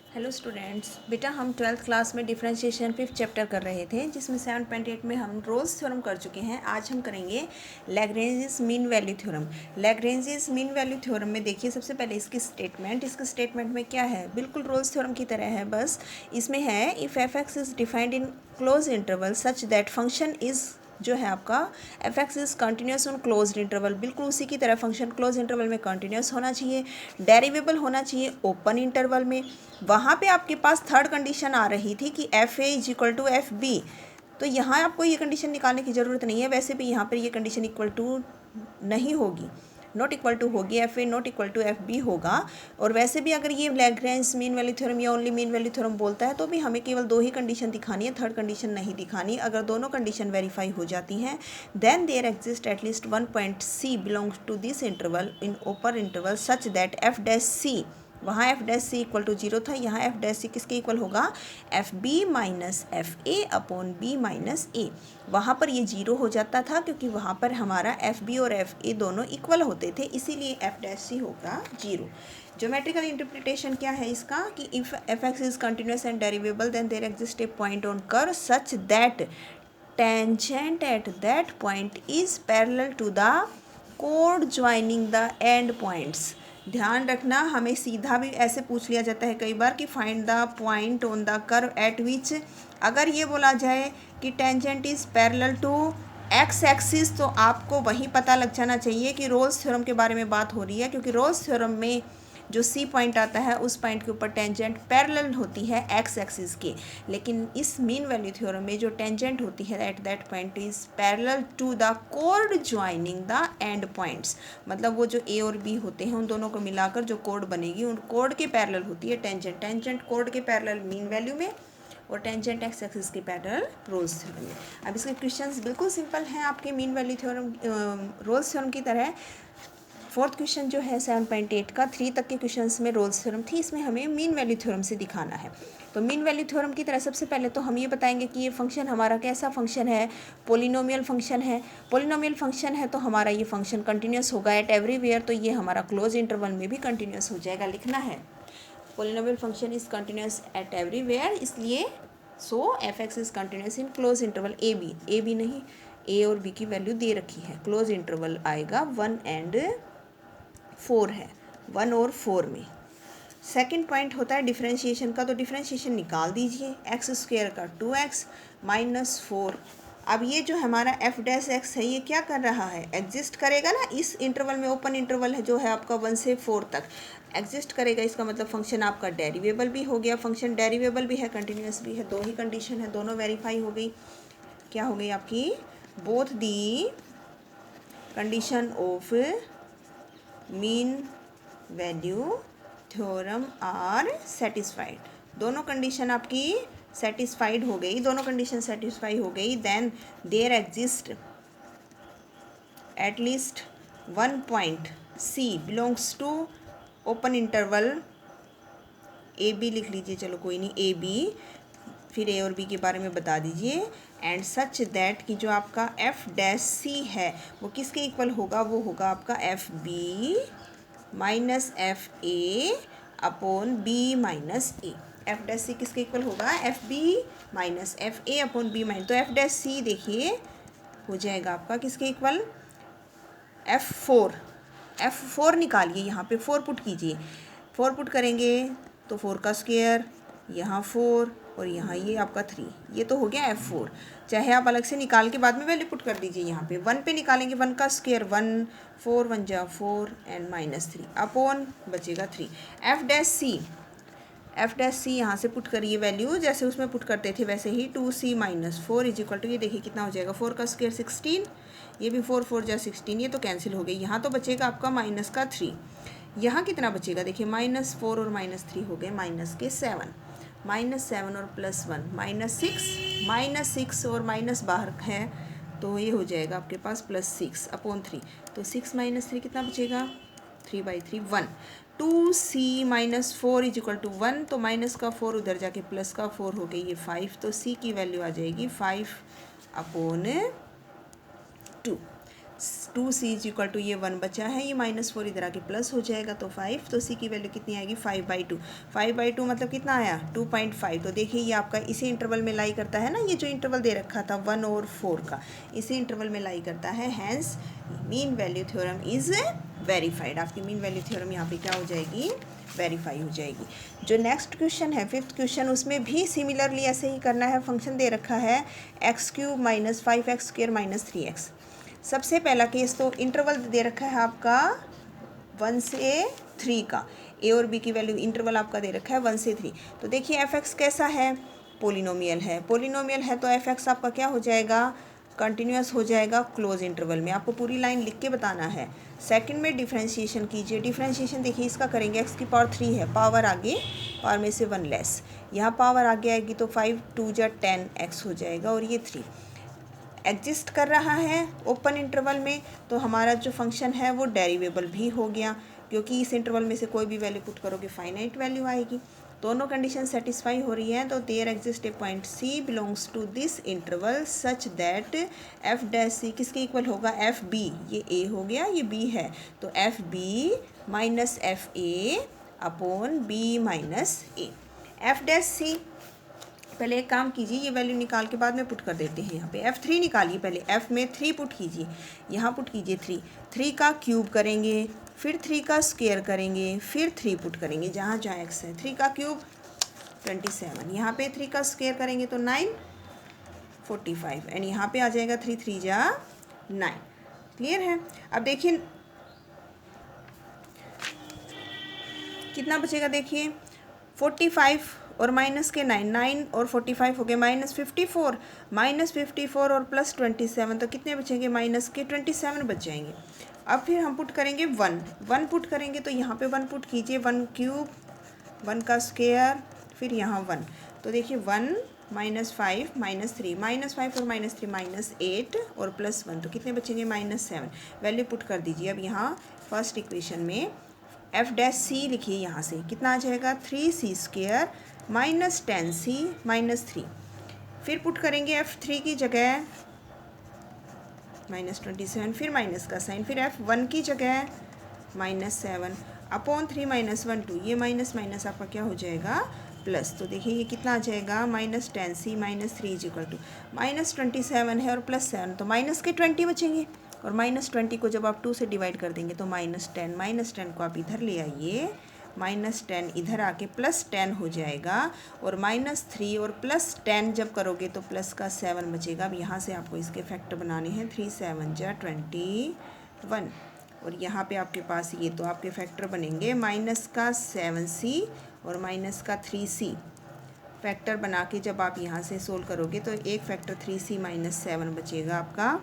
Hello students, बेटा हम twelfth class में डिफरेंशिएशन 5th चैप्टर कर रहे थे, जिसमें 7.8 में हम रोल्स थ्योरम कर चुके हैं। आज हम करेंगे Lagrange's mean value theorem. Lagrange's mean value theorem में देखिए, सबसे पहले इसकी स्टेटमेंट में क्या है, बिल्कुल रोल्स थ्योरम की तरह है, बस इसमें है if F x is defined in close interval such that function is जो है आपका F x is continuous on close interval, बिल्कुल उसी की तरह फंक्शन क्लोज इंटरवल में कंटिन्यूस होना चाहिए, डेरिवेबल होना चाहिए ओपन इंटरवल में। वहाँ पे आपके पास थर्ड कंडीशन आ रही थी कि F A is equal to F B, तो यहाँ आपको ये कंडीशन निकालने की ज़रूरत नहीं है। वैसे भी यहाँ पर ये कंडीशन इक्वल टू नहीं होगी, नॉट इक्वल टू होगी, F A not equal to F B होगा। और वैसे भी अगर ये लैग्रेंज मीन वैल्यू थ्योरम या ओनली मीन वैल्यू थ्योरम बोलता है तो भी हमें केवल दो ही कंडीशन दिखानी है, थर्ड कंडीशन नहीं दिखानी। अगर दोनों कंडीशन वेरीफाई हो जाती हैं then there exist at least one point C belongs to this interval in open interval such that f dash c, वहाँ f dash c equal to zero था, यहाँ एफ डैश सी किसके इक्वल होगा, f b minus f a upon b minus a. वहाँ पर ये zero हो जाता था क्योंकि वहाँ पर हमारा एफ बी और एफ ए दोनों इक्वल होते थे, इसीलिए एफ डैश सी होगा जीरो। ज्योमेट्रिकल इंटरप्रिटेशन क्या है इसका कि if f x is continuous and derivable then there exist a point on curve such that tangent at that point is parallel to the कोड ज्वाइनिंग द एंड पॉइंट्स। ध्यान रखना, हमें सीधा भी ऐसे पूछ लिया जाता है कई बार कि find the point on the curve at which, अगर ये बोला जाए कि tangent is parallel to X axis तो आपको वही पता लग जाना चाहिए कि रोल्स थ्योरम के बारे में बात हो रही है, क्योंकि रोल्स थ्योरम में जो सी पॉइंट आता है उस पॉइंट के ऊपर टेंजेंट पैरेलल होती है एक्स एक्सिस के। लेकिन इस मीन वैल्यू थ्योरम में जो टेंजेंट होती है at that point is parallel to the कोड ज्वाइनिंग द एंड पॉइंट्स, मतलब वो जो ए और बी होते हैं उन दोनों को मिलाकर जो कोड बनेगी उन कोड के पैरेलल होती है टेंजेंट। टेंजेंट कोड के पैरेलल मीन वैल्यू में और टेंजेंट एक्स एक्सिस के पैरेलल रोल्स थ्योरम में। अब इसके क्वेश्चंस बिल्कुल सिंपल हैं आपके mean value theorem Rolle's theorem की तरह। फोर्थ क्वेश्चन जो है 7.8 का 3 तक के क्वेश्चंस में रोल्स थ्योरम थी, इसमें हमें मीन वैल्यू थ्योरम से दिखाना है। तो मीन वैल्यू थ्योरम की तरह सबसे पहले तो हम ये बताएंगे कि ये फंक्शन हमारा कैसा फंक्शन है, पोलिनोमियल फंक्शन है। पोलिनोमियल फंक्शन है तो हमारा ये फंक्शन कंटिन्यूस होगा एट एवरीवेयर, तो ये हमारा क्लोज इंटरवल में भी कंटिन्यूस हो जाएगा, लिखना है polynomial function is continuous at everywhere, इसलिए so f x is continuous in close interval A b नहीं, ए और बी की वैल्यू दे रखी है। क्लोज इंटरवल आएगा 1 एंड 4 है, 1 और 4 में। सेकंड पॉइंट होता है डिफरेंशिएशन का, तो डिफरेंशिएशन निकाल दीजिए, एक्स स्क्वायर का 2x माइनस 4। अब ये जो हमारा एफ डैश एक्स है ये क्या कर रहा है, एग्जिस्ट करेगा ना इस इंटरवल में, ओपन इंटरवल है जो है आपका 1 से 4 तक एग्जिस्ट करेगा। इसका मतलब फंक्शन आपका डेरिवेबल भी हो गया, फंक्शन डेरिवेबल भी है कंटिन्यूस भी है, दो ही कंडीशन है, दोनों वेरीफाई हो गई। क्या हो गई आपकी, both the condition of mean value theorem are satisfied, दोनों कंडीशन आपकी सेटिस्फाइड हो गई, दोनों कंडीशन सेटिस्फाई हो गई। Then there exist at least one point C belongs to open interval A B, लिख लीजिए, चलो कोई नहीं, ए बी, फिर ए और बी के बारे में बता दीजिए। एंड सच दैट कि जो आपका एफ डैश सी है वो किसके इक्वल होगा, वो होगा आपका f b minus f a upon b minus a. F dash c किसके इक्वल होगा, f b minus f a upon b minus, तो एफ डैश सी देखिए हो जाएगा आपका किसके इक्वल, एफ फोर निकालिए, यहाँ पे 4 पुट कीजिए, 4 पुट करेंगे तो 4 का स्क्वायर, यहाँ 4 और यहाँ ये आपका 3, ये तो हो गया F4। चाहे आप अलग से निकाल के बाद में वैल्यू पुट कर दीजिए, यहाँ पे 1 पे निकालेंगे, 1 का स्क्वायर 1, 4 1 जा 4 एंड माइनस 3 अपॉन बचेगा 3। एफ डैश सी यहाँ से पुट करिए वैल्यू, जैसे उसमें पुट करते थे वैसे ही, 2c minus 4 is equal to, ये देखिए कितना हो जाएगा, 4 का स्क्वायर 16, ये भी 4 4 जा 16, ये तो कैंसिल हो गई। यहाँ तो बचेगा आपका माइनस का 3, यहाँ कितना बचेगा देखिए, माइनस 4 और माइनस 3 हो गए माइनस के 7, माइनस 7 और प्लस 1 माइनस 6 और माइनस बाहर है तो ये हो जाएगा आपके पास प्लस 6 अपॉन 3, तो 6 माइनस 3 कितना बचेगा, 3/3 1। 2c minus 4 is equal to 1, तो माइनस का 4 उधर जाके प्लस का 4 हो गई ये 5, तो c की वैल्यू आ जाएगी 5/2। 2c इज इक्वल टू ये 1 बचा है, ये -4 इधर आके प्लस हो जाएगा तो 5, तो c की वैल्यू कितनी आएगी 5/2। 5/2 मतलब कितना आया 2.5। तो देखिए ये आपका इसी इंटरवल में लाई करता है ना, ये जो इंटरवल दे रखा था 1 और 4 का, इसी इंटरवल में लाई करता है। Hence mean value theorem is verified. आपकी मीन वैल्यू थ्योरम यहाँ पे क्या हो जाएगी, वेरीफाई हो जाएगी। जो नेक्स्ट क्वेश्चन है 5th क्वेश्चन, उसमें भी सिमिलरली ऐसे ही करना है। फंक्शन दे रखा है x³ - 5x² - 3x। सबसे पहला केस तो इंटरवल दे रखा है आपका 1 से 3 का, a और b की वैल्यू इंटरवल आपका दे रखा है 1 से 3। तो देखिए f(x) कैसा है, पोलिनोमियल है। पोलिनोमियल है तो f(x) आपका क्या हो जाएगा, कंटिन्यूस हो जाएगा क्लोज इंटरवल में। आपको पूरी लाइन लिख के बताना है। सेकंड में डिफरेंशिएशन कीजिए। डिफरेंशिएशन देखिए इसका करेंगे, x की पावर 3 है, पावर आगे पावर में से 1 लेस, यहाँ पावर आगे आएगी तो 5 2 जा 10x हो जाएगा, और ये 3 एग्जिस्ट कर रहा है ओपन इंटरवल में, तो हमारा जो फंक्शन है वो डेरिवेबल भी हो गया, क्योंकि इस इंटरवल में से कोई भी वैल्यू पुट करोगे फाइनाइट वैल्यू आएगी। दोनों कंडीशन सेटिस्फाई हो रही है, तो there exist a point C belongs to this interval such that f dash c किसके इक्वल होगा, एफ बी। ये ए हो गया, ये बी है, तो f b minus f a upon b minus a. F dash c पहले एक काम कीजिए, ये वैल्यू निकाल के बाद में पुट कर देते हैं। यहाँ पे f3 निकालिए, पहले f में 3 पुट कीजिए, यहाँ पुट कीजिए 3 का क्यूब करेंगे, फिर 3 का स्क्वायर करेंगे, फिर 3 पुट करेंगे जहाँ जहाँ x है। 3 का क्यूब 27, यहाँ पे 3 का स्क्वायर करेंगे तो 9 45, एंड यहाँ पे आ जाएगा 3 3 जा 9। क्लियर है। अब देखिए कितना बचेगा, देखिए 45 और माइनस के 9, 9 और 45 हो गए -54, -54 और प्लस 27, तो कितने बचेंगे, माइनस के 27 बच जाएंगे। अब फिर हम पुट करेंगे 1 पुट करेंगे, तो यहाँ पे 1 पुट कीजिए, 1 क्यूब 1 का स्क्वायर, फिर यहाँ 1, तो देखिए 1 -5 -3, -5 और -3 -8 और +1, तो कितने बचेंगे -7। वैल्यू पुट कर दीजिए। अब यहाँ फर्स्ट इक्वेशन में एफ डैश सी लिखिए, यहाँ से कितना आ जाएगा 3c² -10c -3, फिर पुट करेंगे f3 की जगह -27, फिर माइनस का साइन, फिर f1 की जगह -7 अपॉन 3 -1 2, ये माइनस माइनस आपका क्या हो जाएगा प्लस। तो देखिए ये कितना आ जाएगा -10c -3 = -27 है और +7, तो माइनस के 20 बचेंगे, और -20 को जब आप 2 से डिवाइड कर देंगे तो -10 को आप इधर ले आइए, -10 इधर आके +10 हो जाएगा, और -3 और +10 जब करोगे तो प्लस का 7 बचेगा। अब यहाँ से आपको इसके फैक्टर बनाने हैं, 3 7 जा 21, और यहाँ पे आपके पास ये तो आपके फैक्टर बनेंगे माइनस का 7c और माइनस का 3c। फैक्टर बना के जब आप यहाँ से सोल्व करोगे तो एक फैक्टर 3c - 7 बचेगा आपका,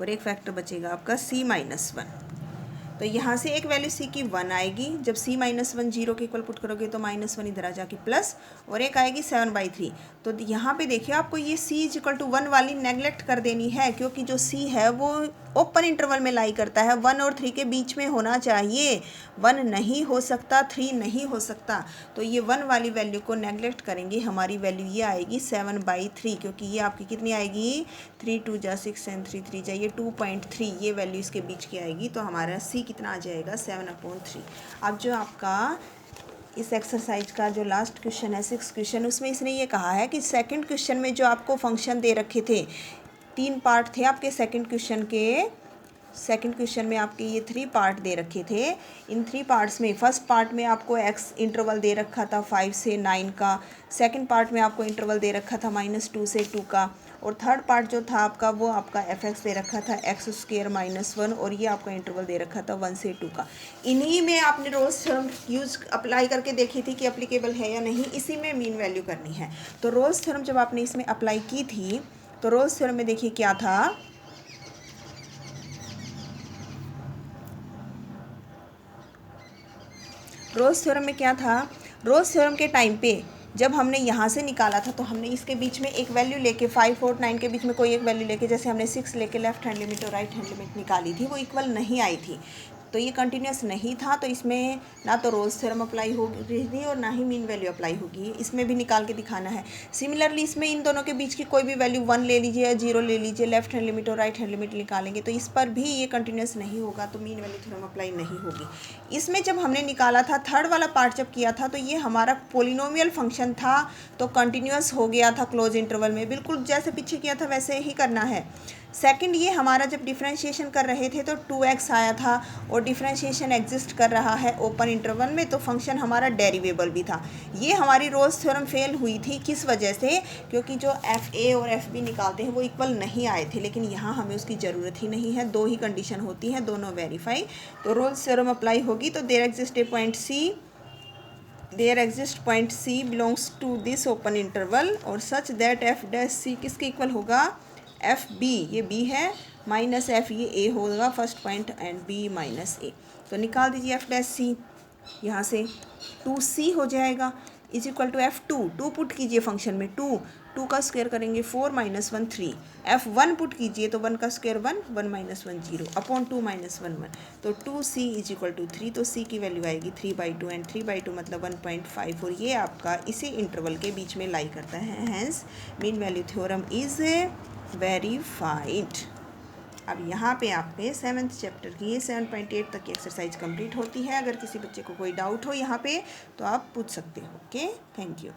और एक फैक्टर बचेगा आपका c - 1। तो यहाँ से एक वैल्यू c की 1 आएगी, जब c - 1 0 के इक्वल पुट करोगे तो -1 इधर आ जाके प्लस, और एक आएगी 7/3। तो यहाँ पे देखिए आपको ये c = 1 वाली नेगलेक्ट कर देनी है, क्योंकि जो c है वो ओपन इंटरवल में लाई करता है, 1 और 3 के बीच में होना चाहिए, 1 नहीं हो सकता, 3 नहीं हो सकता। तो ये 1 वाली वैल्यू को नेगलेक्ट करेंगे, हमारी वैल्यू ये आएगी 7/3, क्योंकि ये आपकी कितनी आएगी 3 2 जा 6 एंड 3 3 जा, ये 2.3, ये वैल्यू इसके बीच की आएगी, तो हमारा c कितना आ जाएगा 7/3। अब जो आपका इस एक्सरसाइज का जो लास्ट क्वेश्चन है 6th क्वेश्चन, उसमें इसने ये कहा है कि सेकंड क्वेश्चन में जो आपको फंक्शन दे रखे थे, 3 पार्ट थे आपके सेकंड क्वेश्चन के। सेकंड क्वेश्चन में आपके ये 3 पार्ट दे रखे थे। इन 3 पार्ट्स में फर्स्ट पार्ट में आपको x इंटरवल दे रखा था 5 से 9 का, सेकंड पार्ट में आपको इंटरवल दे रखा था -2 से 2 का, और थर्ड पार्ट जो था आपका वो आपका f(x) दे रखा था x² -1, और ये आपका इंटरवल दे रखा था 1 से 2 का। इन्हीं में आपने रोल्स थ्योरम यूज़ अप्लाई करके देखी थी कि अप्लीकेबल है या नहीं, इसी में मीन वैल्यू करनी है। तो रोल्स थ्योरम जब आपने इसमें अप्लाई की थी तो रोल्स थ्योरम में देखिए क्या था, रोल्स थ्योरम में क्या था, रोल्स थ्योरम के टाइम पे जब हमने यहाँ से निकाला था तो हमने इसके बीच में एक वैल्यू लेके 5 और 9 के बीच में कोई एक वैल्यू लेके, जैसे हमने 6 लेके लेफ्ट हैंड लिमिट और राइट हैंड लिमिट निकाली थी, वो इक्वल नहीं आई थी। तो ये कंटिन्यूस नहीं था, तो इसमें ना तो रोल्स थ्योरम अप्लाई हो रही थी और ना ही मीन वैल्यू अप्लाई होगी। इसमें भी निकाल के दिखाना है। सिमिलरली इसमें इन दोनों के बीच की कोई भी वैल्यू 1 ले लीजिए या 0 ले लीजिए, लेफ्ट हैंड लिमिट और राइट हैंड लिमिट निकालेंगे तो इस पर भी ये कंटिन्यूस नहीं होगा, तो मीन वैल्यू थ्योरम अप्लाई नहीं होगी। इसमें जब हमने निकाला था, थर्ड वाला पार्ट जब किया था, तो ये हमारा पोलिनोमियल फंक्शन था, तो कंटिन्यूस हो गया था क्लोज इंटरवल में। बिल्कुल जैसे पीछे किया था वैसे ही करना है। सेकंड, ये हमारा जब डिफरेंशिएशन कर रहे थे तो 2x आया था और डिफरेंशिएशन एग्जिस्ट कर रहा है ओपन इंटरवल में, तो फंक्शन हमारा डेरिवेबल भी था। ये हमारी रोल्स थ्योरम फेल हुई थी, किस वजह से? क्योंकि जो FA और FB निकालते हैं वो इक्वल नहीं आए थे, लेकिन यहाँ हमें उसकी ज़रूरत ही नहीं है। दो ही कंडीशन होती हैं, दोनों वेरीफाई, तो रोल्स थ्योरम अप्लाई होगी। तो there exist a point C belongs to this open interval और सच दैट F' किसके इक्वल होगा? FB, ये B है, माइनस F ये A होगा, first point, and B minus A। तो निकाल दीजिए F', यहाँ से 2C हो जाएगा is equal to F2। 2 put कीजिए फंक्शन में, 2 का स्क्वायर करेंगे 4 माइनस 1 3। F1 पुट कीजिए तो 1 का स्क्वायर 1, 1 माइनस 1 0 अपॉन 2 माइनस 1 1, तो 2C इज इक्वल टू 3। तो C की वैल्यू आएगी 3/2 एंड 3/2 मतलब 1.5, और ये आपका इसी इंटरवल के बीच में लाई करता है। Hence mean value theorem is verified. अब यहाँ पे आपके 7th चैप्टर की 7.8 तक की एक्सरसाइज कंप्लीट होती है। अगर किसी बच्चे को कोई डाउट हो यहाँ पे तो आप पूछ सकते हो। Okay, thank you.